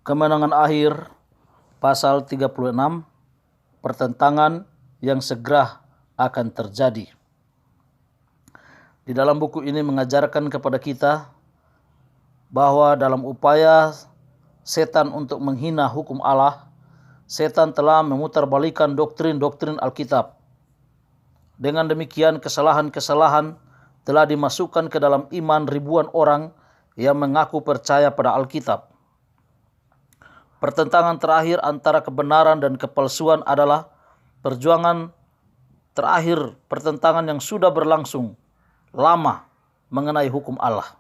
Kemenangan akhir pasal 36, pertentangan yang segera akan terjadi. Di dalam buku ini mengajarkan kepada kita bahwa dalam upaya setan untuk menghina hukum Allah, setan telah memutarbalikkan doktrin-doktrin Alkitab. Dengan demikian kesalahan-kesalahan telah dimasukkan ke dalam iman ribuan orang yang mengaku percaya pada Alkitab. Pertentangan terakhir antara kebenaran dan kepalsuan adalah perjuangan terakhir pertentangan yang sudah berlangsung lama mengenai hukum Allah.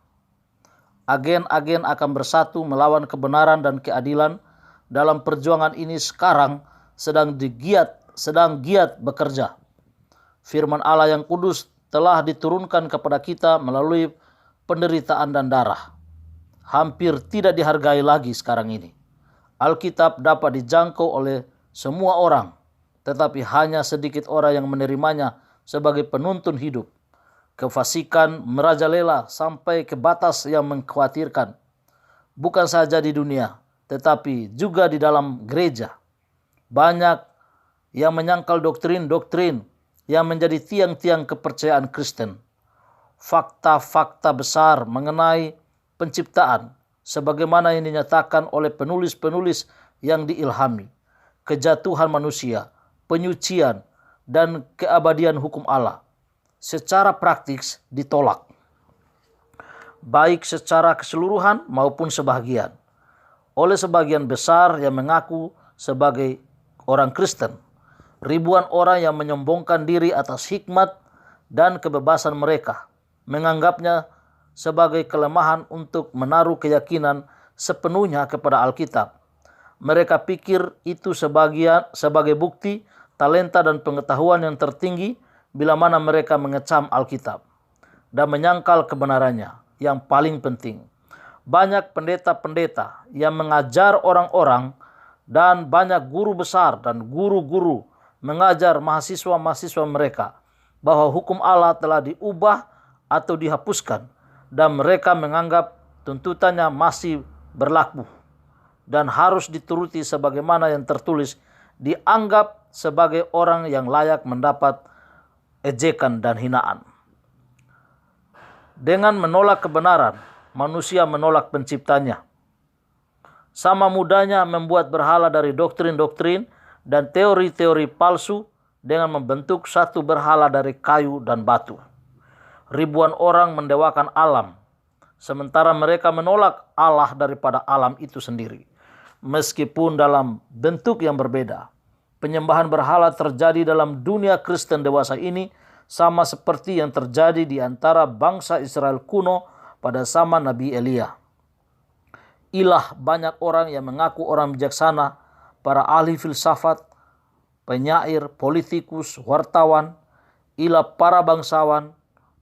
Agen-agen akan bersatu melawan kebenaran dan keadilan. Dalam perjuangan ini sekarang sedang giat bekerja. Firman Allah yang kudus telah diturunkan kepada kita melalui penderitaan dan darah. Hampir tidak dihargai lagi sekarang ini. Alkitab dapat dijangkau oleh semua orang, tetapi hanya sedikit orang yang menerimanya sebagai penuntun hidup. Kefasikan merajalela sampai ke batas yang mengkhawatirkan, bukan saja di dunia, tetapi juga di dalam gereja. Banyak yang menyangkal doktrin-doktrin yang menjadi tiang-tiang kepercayaan Kristen. Fakta-fakta besar mengenai penciptaan, sebagaimana yang dinyatakan oleh penulis-penulis yang diilhami, kejatuhan manusia, penyucian, dan keabadian hukum Allah, secara praktis ditolak, baik secara keseluruhan maupun sebagian, oleh sebagian besar yang mengaku sebagai orang Kristen. Ribuan orang yang menyombongkan diri atas hikmat dan kebebasan mereka, menganggapnya sebagai kelemahan untuk menaruh keyakinan sepenuhnya kepada Alkitab. Mereka pikir itu sebagai bukti talenta dan pengetahuan yang tertinggi bila mana mereka mengecam Alkitab dan menyangkal kebenarannya. Yang paling penting, banyak pendeta-pendeta yang mengajar orang-orang dan banyak guru besar dan guru-guru mengajar mahasiswa-mahasiswa mereka bahwa hukum Allah telah diubah atau dihapuskan, dan mereka menganggap tuntutannya masih berlaku dan harus dituruti sebagaimana yang tertulis, dianggap sebagai orang yang layak mendapat ejekan dan hinaan. Dengan menolak kebenaran, manusia menolak penciptanya. Sama mudahnya membuat berhala dari doktrin-doktrin dan teori-teori palsu dengan membentuk satu berhala dari kayu dan batu. Ribuan orang mendewakan alam, sementara mereka menolak Allah daripada alam itu sendiri. Meskipun dalam bentuk yang berbeda, penyembahan berhala terjadi dalam dunia Kristen dewasa ini sama seperti yang terjadi di antara bangsa Israel kuno pada zaman Nabi Elia. Ilah banyak orang yang mengaku orang bijaksana, para ahli filsafat, penyair, politikus, wartawan, ilah para bangsawan,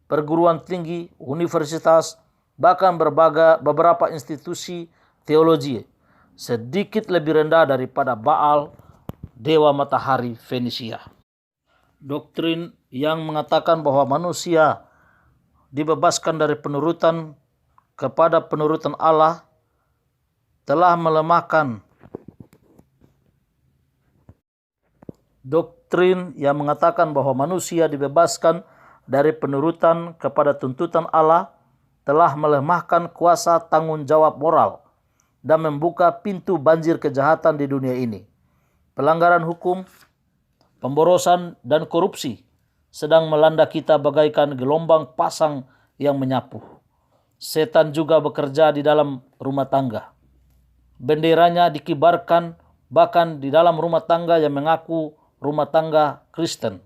perguruan tinggi, universitas, bahkan beberapa institusi teologi, sedikit lebih rendah daripada Baal, dewa matahari Fenisia. Doktrin yang mengatakan bahwa manusia dibebaskan dari penurutan kepada penurutan Allah telah melemahkan doktrin yang mengatakan bahwa manusia dibebaskan dari penurutan kepada tuntutan Allah telah melemahkan kuasa tanggung jawab moral dan membuka pintu banjir kejahatan di dunia ini. Pelanggaran hukum, pemborosan, dan korupsi sedang melanda kita bagaikan gelombang pasang yang menyapu. Setan juga bekerja di dalam rumah tangga. Benderanya dikibarkan bahkan di dalam rumah tangga yang mengaku rumah tangga Kristen.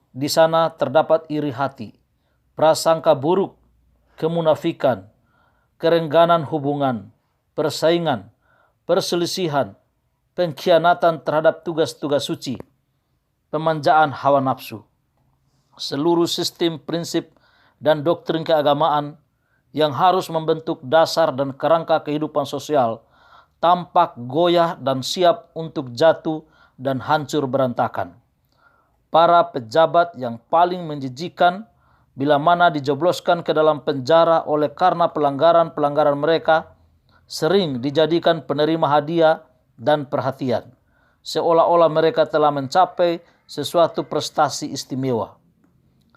Di sana terdapat iri hati, prasangka buruk, kemunafikan, kerengganan hubungan, persaingan, perselisihan, pengkhianatan terhadap tugas-tugas suci, pemanjaan hawa nafsu. Seluruh sistem, prinsip, dan doktrin keagamaan yang harus membentuk dasar dan kerangka kehidupan sosial tampak goyah dan siap untuk jatuh dan hancur berantakan. Para pejabat yang paling menjijikan bila mana dijebloskan ke dalam penjara oleh karena pelanggaran-pelanggaran mereka sering dijadikan penerima hadiah dan perhatian, seolah-olah mereka telah mencapai sesuatu prestasi istimewa.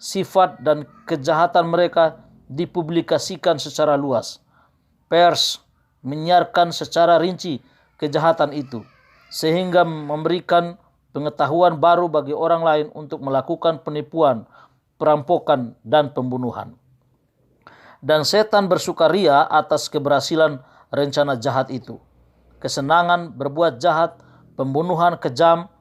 Sifat dan kejahatan mereka dipublikasikan secara luas. Pers menyiarkan secara rinci kejahatan itu, sehingga memberikan pengetahuan baru bagi orang lain untuk melakukan penipuan, perampokan, dan pembunuhan. Dan setan bersukaria atas keberhasilan rencana jahat itu. Kesenangan berbuat jahat, pembunuhan kejam,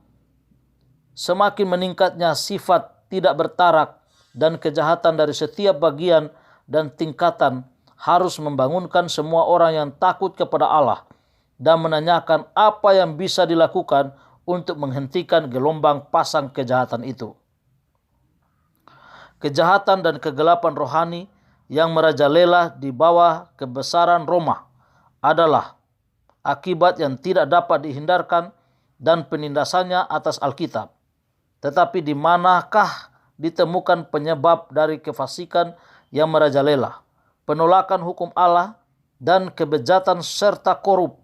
semakin meningkatnya sifat tidak bertarak dan kejahatan dari setiap bagian dan tingkatan harus membangunkan semua orang yang takut kepada Allah dan menanyakan apa yang bisa dilakukan untuk menghentikan gelombang pasang kejahatan itu. Kejahatan dan kegelapan rohani yang merajalela di bawah kebesaran Roma adalah akibat yang tidak dapat dihindarkan dan penindasannya atas Alkitab. Tetapi di manakah ditemukan penyebab dari kefasikan yang merajalela, penolakan hukum Allah, dan kebejatan serta korup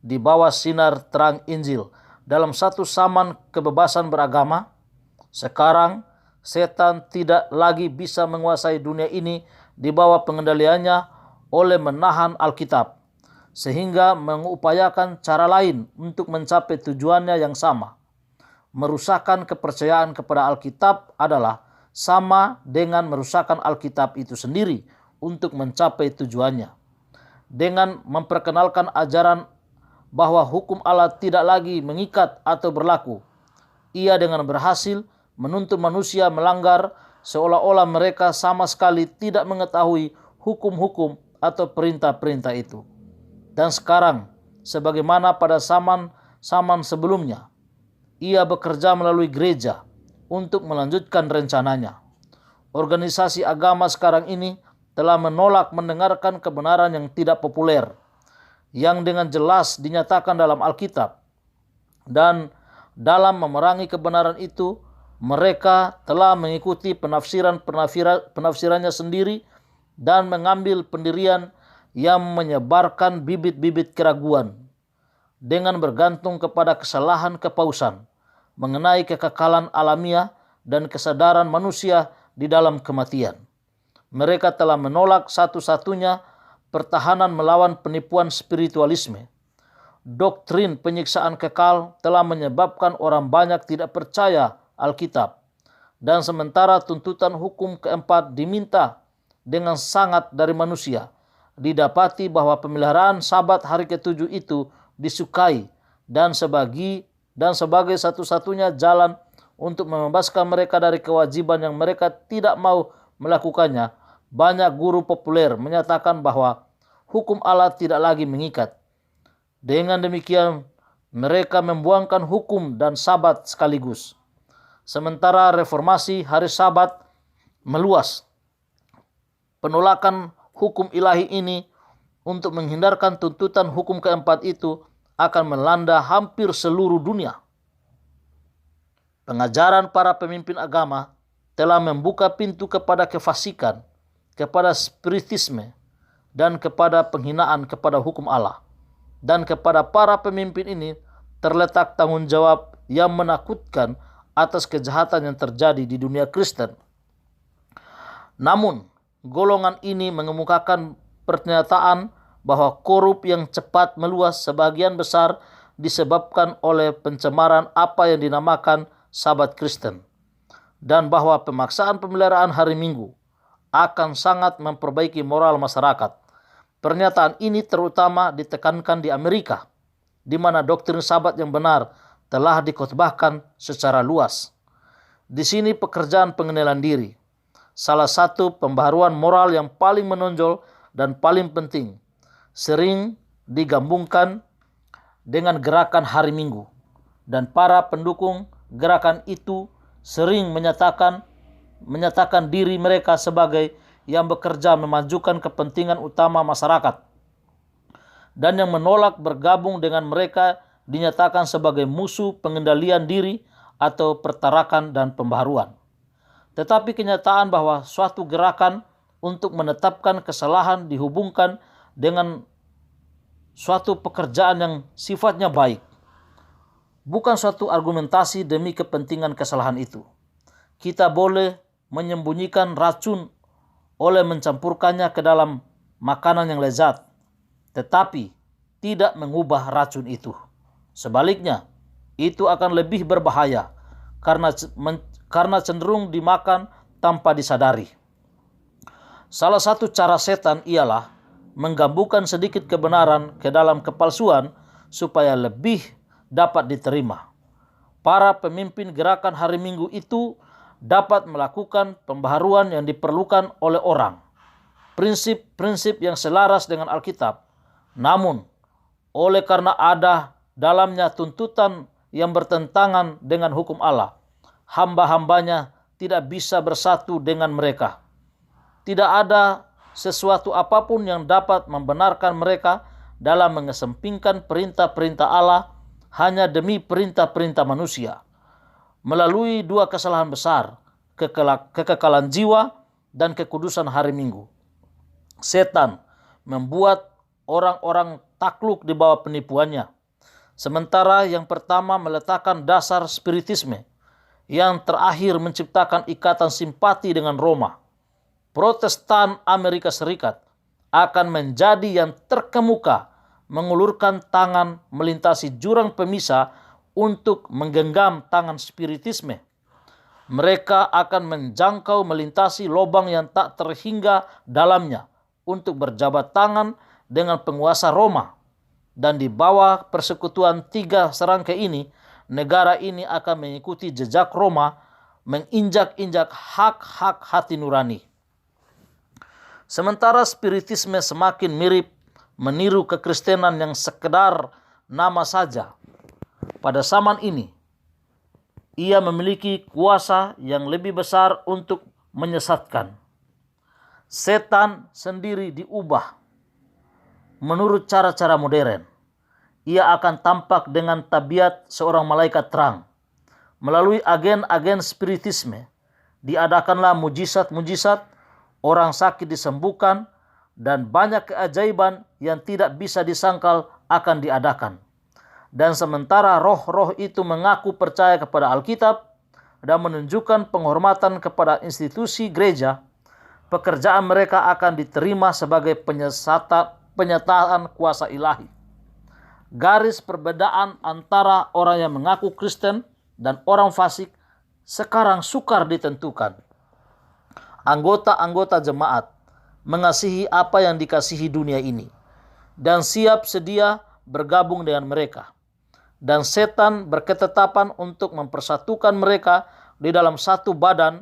di bawah sinar terang Injil dalam satu zaman kebebasan beragama? Sekarang setan tidak lagi bisa menguasai dunia ini di bawah pengendaliannya oleh menahan Alkitab, sehingga mengupayakan cara lain untuk mencapai tujuannya yang sama. Merusakkan kepercayaan kepada Alkitab adalah sama dengan merusakkan Alkitab itu sendiri untuk mencapai tujuannya. Dengan memperkenalkan ajaran bahwa hukum Allah tidak lagi mengikat atau berlaku, ia dengan berhasil menuntut manusia melanggar seolah-olah mereka sama sekali tidak mengetahui hukum-hukum atau perintah-perintah itu. Dan sekarang, sebagaimana pada zaman sebelumnya, ia bekerja melalui gereja untuk melanjutkan rencananya. Organisasi agama sekarang ini telah menolak mendengarkan kebenaran yang tidak populer, yang dengan jelas dinyatakan dalam Alkitab. Dan dalam memerangi kebenaran itu, mereka telah mengikuti penafsirannya sendiri dan mengambil pendirian yang menyebarkan bibit-bibit keraguan dengan bergantung kepada kesalahan kepausan mengenai kekekalan alamiah dan kesadaran manusia di dalam kematian. Mereka telah menolak satu-satunya pertahanan melawan penipuan spiritualisme. Doktrin penyiksaan kekal telah menyebabkan orang banyak tidak percaya Alkitab, dan sementara tuntutan hukum keempat diminta dengan sangat dari manusia, didapati bahwa pemeliharaan Sabat hari ketujuh itu disukai dan sebagai satu-satunya jalan untuk membebaskan mereka dari kewajiban yang mereka tidak mau melakukannya. Banyak guru populer menyatakan bahwa hukum Allah tidak lagi mengikat. Dengan demikian, mereka membuangkan hukum dan Sabat sekaligus. Sementara reformasi hari Sabat meluas, penolakan hukum ilahi ini untuk menghindarkan tuntutan hukum keempat itu akan melanda hampir seluruh dunia. Pengajaran para pemimpin agama telah membuka pintu kepada kefasikan, kepada spiritisme, dan kepada penghinaan kepada hukum Allah. Dan kepada para pemimpin ini terletak tanggung jawab yang menakutkan atas kejahatan yang terjadi di dunia Kristen. Namun, golongan ini mengemukakan pernyataan bahwa korup yang cepat meluas sebagian besar disebabkan oleh pencemaran apa yang dinamakan Sabat Kristen, dan bahwa pemaksaan pemeliharaan hari Minggu akan sangat memperbaiki moral masyarakat. Pernyataan ini terutama ditekankan di Amerika, di mana doktrin Sabat yang benar telah dikhotbahkan secara luas. Di sini pekerjaan pengenalan diri, salah satu pembaharuan moral yang paling menonjol dan paling penting, sering digabungkan dengan gerakan hari Minggu, dan para pendukung gerakan itu sering menyatakan diri mereka sebagai yang bekerja memajukan kepentingan utama masyarakat, dan yang menolak bergabung dengan mereka dinyatakan sebagai musuh pengendalian diri atau pertarakan dan pembaharuan. Tetapi kenyataan bahwa suatu gerakan untuk menetapkan kesalahan dihubungkan dengan suatu pekerjaan yang sifatnya baik, bukan suatu argumentasi demi kepentingan kesalahan itu. Kita boleh menyembunyikan racun oleh mencampurkannya ke dalam makanan yang lezat, tetapi tidak mengubah racun itu. Sebaliknya, itu akan lebih berbahaya karena cenderung dimakan tanpa disadari. Salah satu cara setan ialah menggabungkan sedikit kebenaran ke dalam kepalsuan supaya lebih dapat diterima. Para pemimpin gerakan hari Minggu itu dapat melakukan pembaharuan yang diperlukan oleh orang, prinsip-prinsip yang selaras dengan Alkitab. Namun, oleh karena ada dalamnya tuntutan yang bertentangan dengan hukum Allah, hamba-hambanya tidak bisa bersatu dengan mereka. Tidak ada sesuatu apapun yang dapat membenarkan mereka dalam mengesampingkan perintah-perintah Allah hanya demi perintah-perintah manusia. Melalui dua kesalahan besar, kekekalan jiwa dan kekudusan hari Minggu, setan membuat orang-orang takluk di bawah penipuannya. Sementara yang pertama meletakkan dasar spiritisme, yang terakhir menciptakan ikatan simpati dengan Roma, Protestan Amerika Serikat akan menjadi yang terkemuka mengulurkan tangan melintasi jurang pemisah untuk menggenggam tangan spiritisme. Mereka akan menjangkau melintasi lubang yang tak terhingga dalamnya untuk berjabat tangan dengan penguasa Roma. Dan di bawah persekutuan tiga serangkai ini, negara ini akan mengikuti jejak Roma, menginjak-injak hak-hak hati nurani. Sementara spiritisme semakin mirip meniru kekristenan yang sekedar nama saja, pada zaman ini ia memiliki kuasa yang lebih besar untuk menyesatkan. Setan sendiri diubah menurut cara-cara modern. Ia akan tampak dengan tabiat seorang malaikat terang. Melalui agen-agen spiritisme, diadakanlah mujizat-mujizat, orang sakit disembuhkan, dan banyak keajaiban yang tidak bisa disangkal akan diadakan. Dan sementara roh-roh itu mengaku percaya kepada Alkitab dan menunjukkan penghormatan kepada institusi gereja, pekerjaan mereka akan diterima sebagai penyataan kuasa ilahi. Garis perbedaan antara orang yang mengaku Kristen dan orang fasik sekarang sukar ditentukan. Anggota-anggota jemaat mengasihi apa yang dikasihi dunia ini dan siap sedia bergabung dengan mereka. Dan setan berketetapan untuk mempersatukan mereka di dalam satu badan.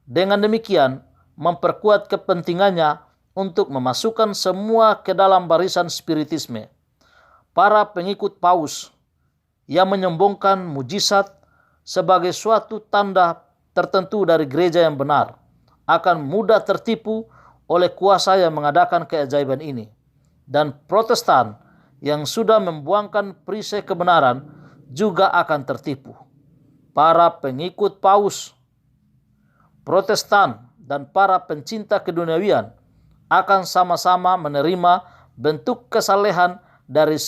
Dengan demikian, memperkuat kepentingannya untuk memasukkan semua ke dalam barisan spiritisme. Para pengikut Paus yang menyombongkan mujizat sebagai suatu tanda tertentu dari gereja yang benar akan mudah tertipu oleh kuasa yang mengadakan keajaiban ini. Dan Protestan yang sudah membuangkan perisai kebenaran juga akan tertipu. Para pengikut Paus, Protestan, dan para pencinta keduniawian akan sama-sama menerima bentuk kesalehan dari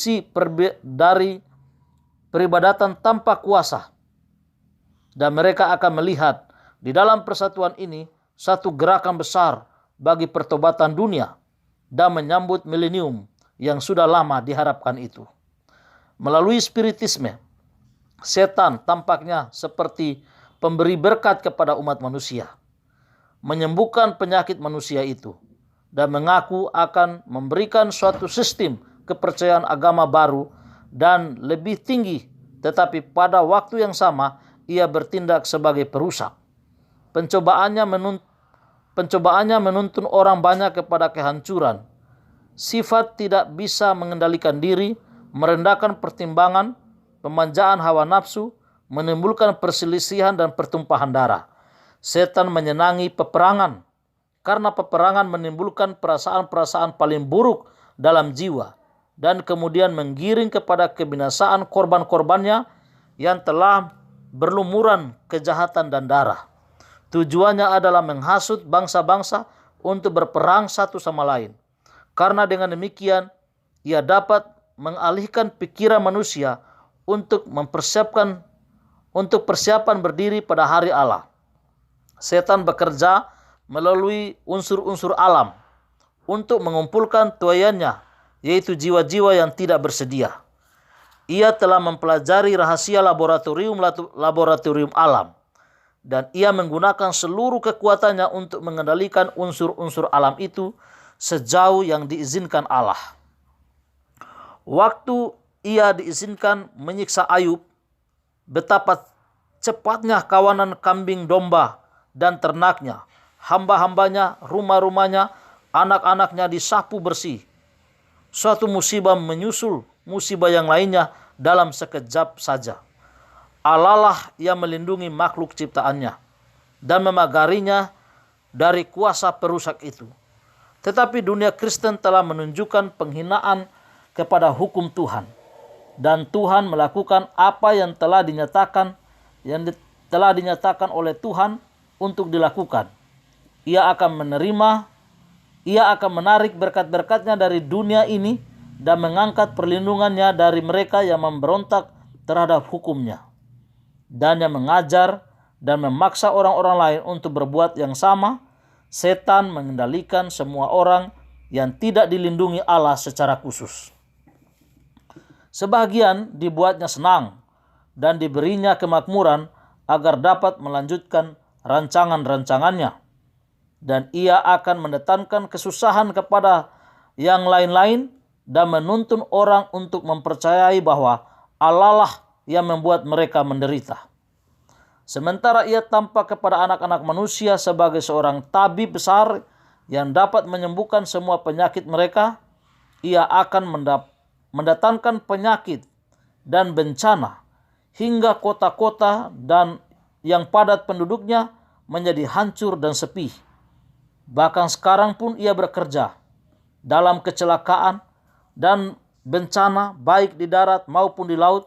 peribadatan tanpa kuasa. Dan mereka akan melihat di dalam persatuan ini satu gerakan besar bagi pertobatan dunia dan menyambut milenium yang sudah lama diharapkan itu. Melalui spiritisme, setan tampaknya seperti pemberi berkat kepada umat manusia, menyembuhkan penyakit manusia itu, dan mengaku akan memberikan suatu sistem kepercayaan agama baru dan lebih tinggi, tetapi pada waktu yang sama ia bertindak sebagai perusak. Pencobaannya menuntun orang banyak kepada kehancuran. Sifat tidak bisa mengendalikan diri, merendahkan pertimbangan, pemanjaan hawa nafsu, menimbulkan perselisihan dan pertumpahan darah. Setan menyenangi peperangan, karena peperangan menimbulkan perasaan-perasaan paling buruk dalam jiwa, dan kemudian menggiring kepada kebinasaan korban-korbannya yang telah berlumuran kejahatan dan darah. Tujuannya adalah menghasut bangsa-bangsa untuk berperang satu sama lain. Karena dengan demikian, ia dapat mengalihkan pikiran manusia untuk persiapan berdiri pada hari Allah. Setan bekerja melalui unsur-unsur alam untuk mengumpulkan tuaiannya, yaitu jiwa-jiwa yang tidak bersedia. Ia telah mempelajari rahasia laboratorium alam, dan ia menggunakan seluruh kekuatannya untuk mengendalikan unsur-unsur alam itu sejauh yang diizinkan Allah. Waktu ia diizinkan menyiksa Ayub, betapa cepatnya kawanan kambing domba dan ternaknya, hamba-hambanya, rumah-rumahnya, anak-anaknya disapu bersih. Suatu musibah menyusul musibah yang lainnya dalam sekejap saja. Allah lah yang melindungi makhluk ciptaannya dan memagarinya dari kuasa perusak itu. Tetapi dunia Kristen telah menunjukkan penghinaan kepada hukum Tuhan, dan Tuhan melakukan apa yang telah dinyatakan oleh Tuhan untuk dilakukan. Ia akan menarik berkat-berkatnya dari dunia ini dan mengangkat perlindungannya dari mereka yang memberontak terhadap hukumnya, dan yang mengajar dan memaksa orang-orang lain untuk berbuat yang sama. Setan mengendalikan semua orang yang tidak dilindungi Allah secara khusus. Sebagian dibuatnya senang dan diberinya kemakmuran agar dapat melanjutkan rancangan-rancangannya, dan ia akan mendatangkan kesusahan kepada yang lain-lain dan menuntun orang untuk mempercayai bahwa Allah lah yang membuat mereka menderita. Sementara ia tampak kepada anak-anak manusia sebagai seorang tabib besar yang dapat menyembuhkan semua penyakit mereka, ia akan mendatangkan penyakit dan bencana hingga kota-kota dan yang padat penduduknya menjadi hancur dan sepi. Bahkan sekarang pun ia bekerja dalam kecelakaan dan bencana baik di darat maupun di laut,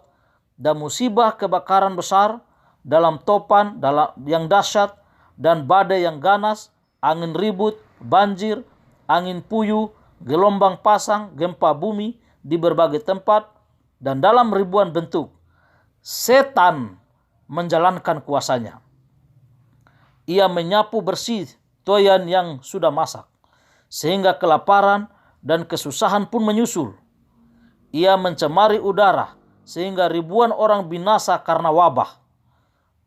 dan musibah kebakaran besar, dalam topan yang dahsyat dan badai yang ganas, angin ribut, banjir, angin puyuh, gelombang pasang, gempa bumi di berbagai tempat, dan dalam ribuan bentuk. Setan menjalankan kuasanya. Ia menyapu bersih tuaian yang sudah masak, sehingga kelaparan dan kesusahan pun menyusul. Ia mencemari udara sehingga ribuan orang binasa karena wabah.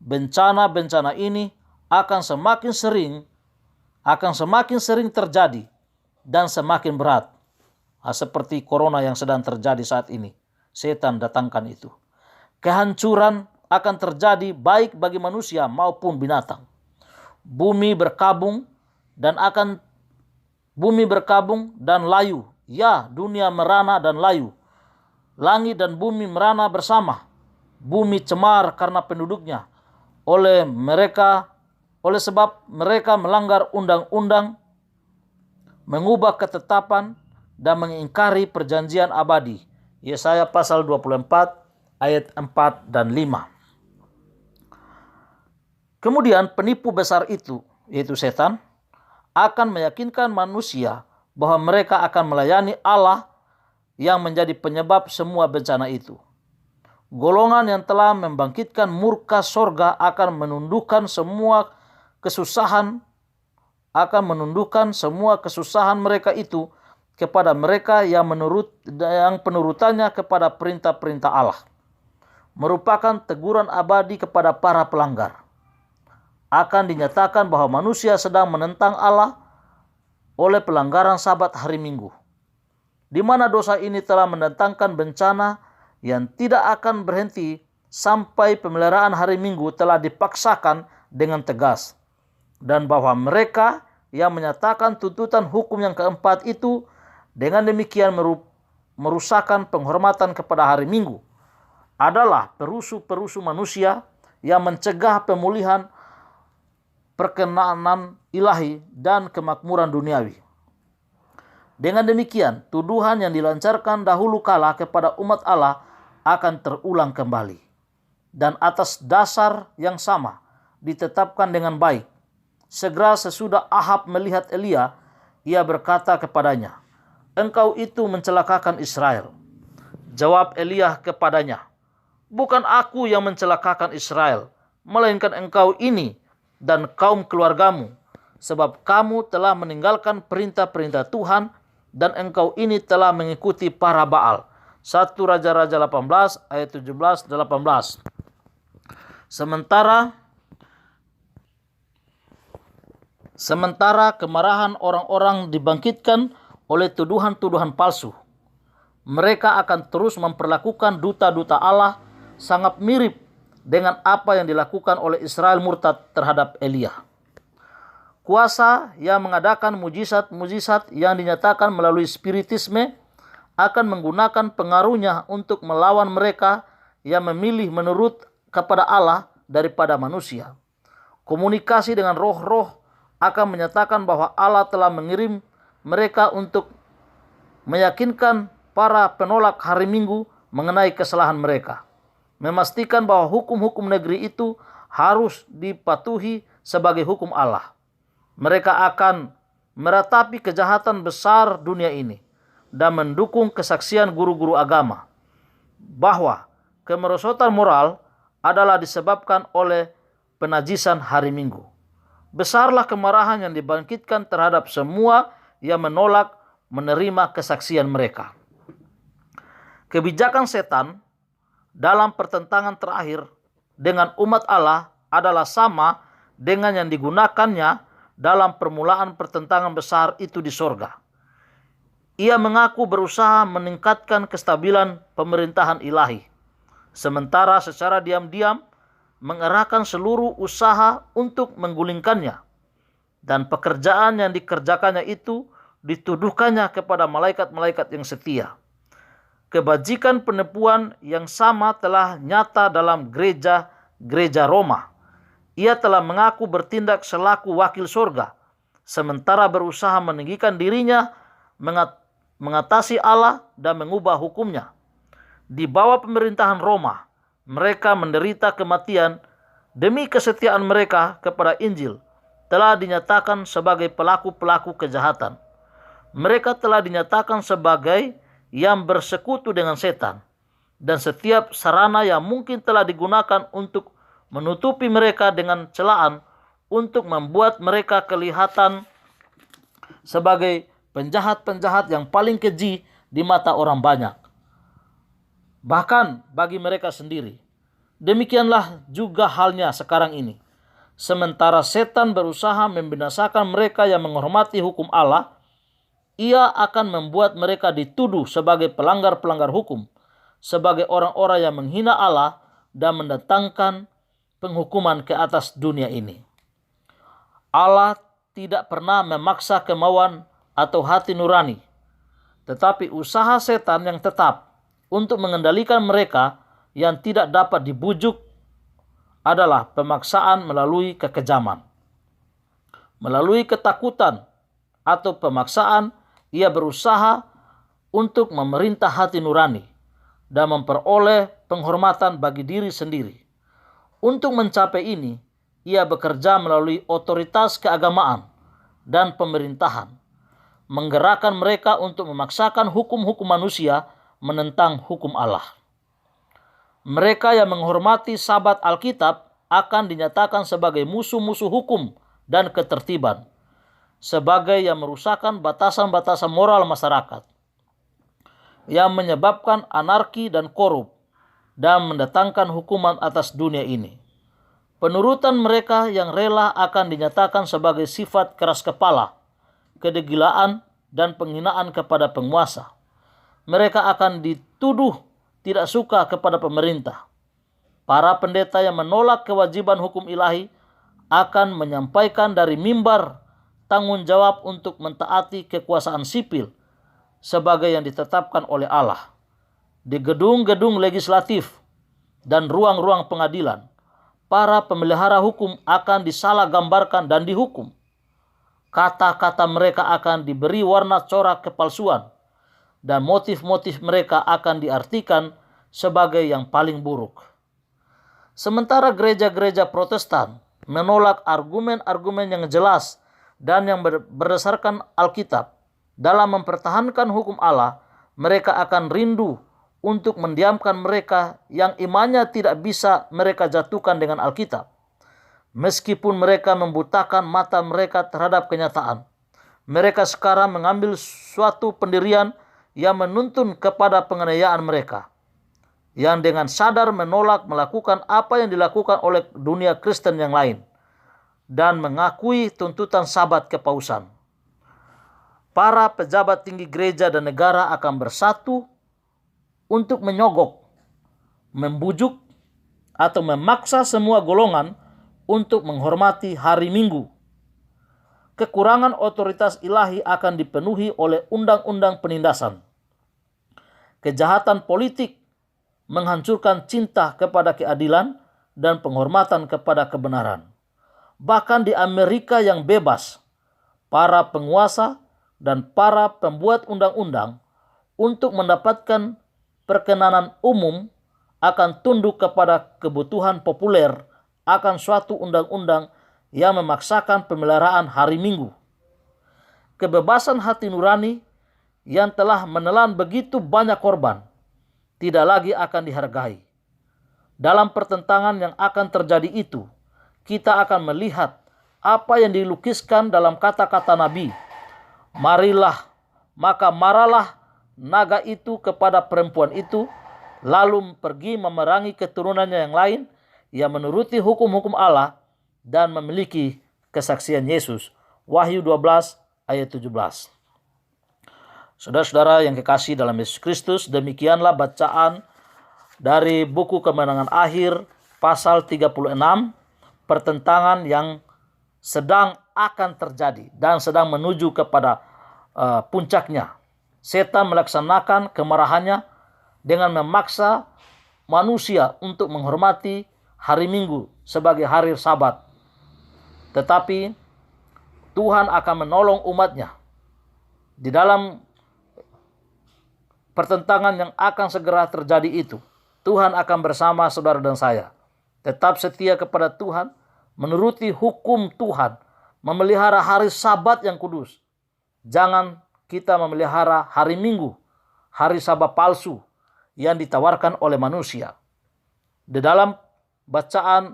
Bencana-bencana ini akan semakin sering terjadi dan semakin berat. Seperti corona yang sedang terjadi saat ini. Setan datangkan itu. Kehancuran akan terjadi baik bagi manusia maupun binatang. Bumi berkabung dan layu. Ya, dunia merana dan layu. Langit dan bumi merana bersama. Bumi cemar karena penduduknya. Oleh sebab mereka melanggar undang-undang, mengubah ketetapan, dan mengingkari perjanjian abadi. Yesaya pasal 24 ayat 4 dan 5. Kemudian penipu besar itu, yaitu setan, akan meyakinkan manusia bahwa mereka akan melayani Allah yang menjadi penyebab semua bencana itu. Golongan yang telah membangkitkan murka sorga akan menundukkan semua kesusahan mereka itu kepada mereka yang penurutannya kepada perintah-perintah Allah, merupakan teguran abadi kepada para pelanggar. Akan dinyatakan bahwa manusia sedang menentang Allah oleh pelanggaran Sabat hari Minggu, di mana dosa ini telah mendatangkan bencana yang tidak akan berhenti sampai pemeliharaan hari Minggu telah dipaksakan dengan tegas, dan bahwa mereka yang menyatakan tuntutan hukum yang keempat itu dengan demikian merusakkan penghormatan kepada hari Minggu adalah perusuh-perusuh manusia yang mencegah pemulihan perkenanan ilahi dan kemakmuran duniawi. Dengan demikian, tuduhan yang dilancarkan dahulu kala kepada umat Allah akan terulang kembali, dan atas dasar yang sama ditetapkan dengan baik. Segera sesudah Ahab melihat Elia, ia berkata kepadanya, engkau itu mencelakakan Israel?" Jawab Elia kepadanya, "Bukan aku yang mencelakakan Israel, melainkan engkau ini dan kaum keluargamu, sebab kamu telah meninggalkan perintah-perintah Tuhan dan engkau ini telah mengikuti para Baal." 1 Raja-Raja 18 ayat 17-18. Sementara kemarahan orang-orang dibangkitkan oleh tuduhan-tuduhan palsu, mereka akan terus memperlakukan duta-duta Allah sangat mirip dengan apa yang dilakukan oleh Israel murtad terhadap Elia. Kuasa yang mengadakan mujizat-mujizat yang dinyatakan melalui spiritisme akan menggunakan pengaruhnya untuk melawan mereka yang memilih menurut kepada Allah daripada manusia. Komunikasi dengan roh-roh akan menyatakan bahwa Allah telah mengirim mereka untuk meyakinkan para penolak hari Minggu mengenai kesalahan mereka, memastikan bahwa hukum-hukum negeri itu harus dipatuhi sebagai hukum Allah. Mereka akan meratapi kejahatan besar dunia ini dan mendukung kesaksian guru-guru agama bahwa kemerosotan moral adalah disebabkan oleh penajisan hari Minggu. Besarlah kemarahan yang dibangkitkan terhadap semua yang menolak menerima kesaksian mereka. Kebijakan setan dalam pertentangan terakhir dengan umat Allah adalah sama dengan yang digunakannya dalam permulaan pertentangan besar itu di sorga. Ia mengaku berusaha meningkatkan kestabilan pemerintahan ilahi, sementara secara diam-diam mengerahkan seluruh usaha untuk menggulingkannya, dan pekerjaan yang dikerjakannya itu dituduhkannya kepada malaikat-malaikat yang setia. Kebajikan penipuan yang sama telah nyata dalam gereja Roma. Ia telah mengaku bertindak selaku wakil surga, sementara berusaha meninggikan dirinya, mengatasi Allah dan mengubah hukumnya. Di bawah pemerintahan Roma, mereka menderita kematian demi kesetiaan mereka kepada Injil telah dinyatakan sebagai pelaku-pelaku kejahatan. Mereka telah dinyatakan sebagai yang bersekutu dengan setan, dan setiap sarana yang mungkin telah digunakan untuk menutupi mereka dengan celaan untuk membuat mereka kelihatan sebagai penjahat-penjahat yang paling keji di mata orang banyak, bahkan bagi mereka sendiri. Demikianlah juga halnya sekarang ini. Sementara setan berusaha membinasakan mereka yang menghormati hukum Allah, ia akan membuat mereka dituduh sebagai pelanggar-pelanggar hukum, sebagai orang-orang yang menghina Allah dan mendatangkan penghukuman ke atas dunia ini. Allah tidak pernah memaksa kemauan atau hati nurani, tetapi usaha setan yang tetap untuk mengendalikan mereka yang tidak dapat dibujuk adalah pemaksaan melalui kekejaman. Melalui ketakutan atau pemaksaan, ia berusaha untuk memerintah hati nurani dan memperoleh penghormatan bagi diri sendiri. Untuk mencapai ini, ia bekerja melalui otoritas keagamaan dan pemerintahan, menggerakkan mereka untuk memaksakan hukum-hukum manusia menentang hukum Allah. Mereka yang menghormati Sabat Alkitab akan dinyatakan sebagai musuh-musuh hukum dan ketertiban, sebagai yang merusakkan batasan-batasan moral masyarakat, yang menyebabkan anarki dan korup, dan mendatangkan hukuman atas dunia ini. Penurutan mereka yang rela akan dinyatakan sebagai sifat keras kepala, kedegilaan, dan penghinaan kepada penguasa. Mereka akan dituduh tidak suka kepada pemerintah. Para pendeta yang menolak kewajiban hukum ilahi akan menyampaikan dari mimbar tanggung jawab untuk mentaati kekuasaan sipil sebagai yang ditetapkan oleh Allah. Di gedung-gedung legislatif dan ruang-ruang pengadilan, para pemelihara hukum akan disalah gambarkan dan dihukum. Kata-kata mereka akan diberi warna corak kepalsuan, dan motif-motif mereka akan diartikan sebagai yang paling buruk. Sementara gereja-gereja Protestan menolak argumen-argumen yang jelas dan yang berdasarkan Alkitab, dalam mempertahankan hukum Allah, mereka akan rindu untuk mendiamkan mereka yang imannya tidak bisa mereka jatuhkan dengan Alkitab. Meskipun mereka membutakan mata mereka terhadap kenyataan, mereka sekarang mengambil suatu pendirian yang menuntun kepada penganiayaan mereka, yang dengan sadar menolak melakukan apa yang dilakukan oleh dunia Kristen yang lain, dan mengakui tuntutan Sabat kepausan. Para pejabat tinggi gereja dan negara akan bersatu untuk menyogok, membujuk, atau memaksa semua golongan untuk menghormati hari Minggu. Kekurangan otoritas ilahi akan dipenuhi oleh undang-undang penindasan. Kejahatan politik menghancurkan cinta kepada keadilan dan penghormatan kepada kebenaran. Bahkan di Amerika yang bebas, para penguasa dan para pembuat undang-undang untuk mendapatkan perkenanan umum akan tunduk kepada kebutuhan populer akan suatu undang-undang yang memaksakan pemeliharaan hari Minggu. Kebebasan hati nurani yang telah menelan begitu banyak korban tidak lagi akan dihargai. Dalam pertentangan yang akan terjadi itu, kita akan melihat apa yang dilukiskan dalam kata-kata Nabi. Marilah, maka marahlah naga itu kepada perempuan itu, lalu pergi memerangi keturunannya yang lain yang menuruti hukum-hukum Allah dan memiliki kesaksian Yesus. Wahyu 12 ayat 17. Saudara-saudara yang kekasih dalam Yesus Kristus, demikianlah bacaan dari buku Kemenangan Akhir pasal 36, pertentangan yang sedang akan terjadi dan sedang menuju kepada puncaknya. Setan melaksanakan kemarahannya dengan memaksa manusia untuk menghormati hari Minggu sebagai hari Sabat. Tetapi Tuhan akan menolong umatnya di dalam pertentangan yang akan segera terjadi itu. Tuhan akan bersama saudara dan saya. Tetap setia kepada Tuhan, menuruti hukum Tuhan, memelihara hari Sabat yang kudus. Jangan kita memelihara hari Minggu, hari Sabat palsu yang ditawarkan oleh manusia. Di dalam bacaan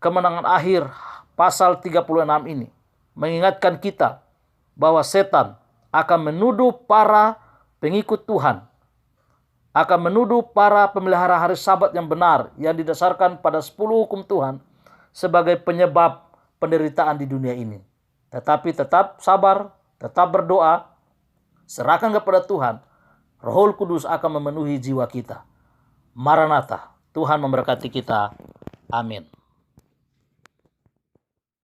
Kemenangan Akhir pasal 36 ini mengingatkan kita bahwa setan akan menuduh para pengikut Tuhan, akan menuduh para pemelihara hari Sabat yang benar yang didasarkan pada 10 hukum Tuhan sebagai penyebab penderitaan di dunia ini. Tetapi tetap sabar, tetap berdoa, serahkan kepada Tuhan. Roh Kudus akan memenuhi jiwa kita. Maranatha, Tuhan memberkati kita. Amin.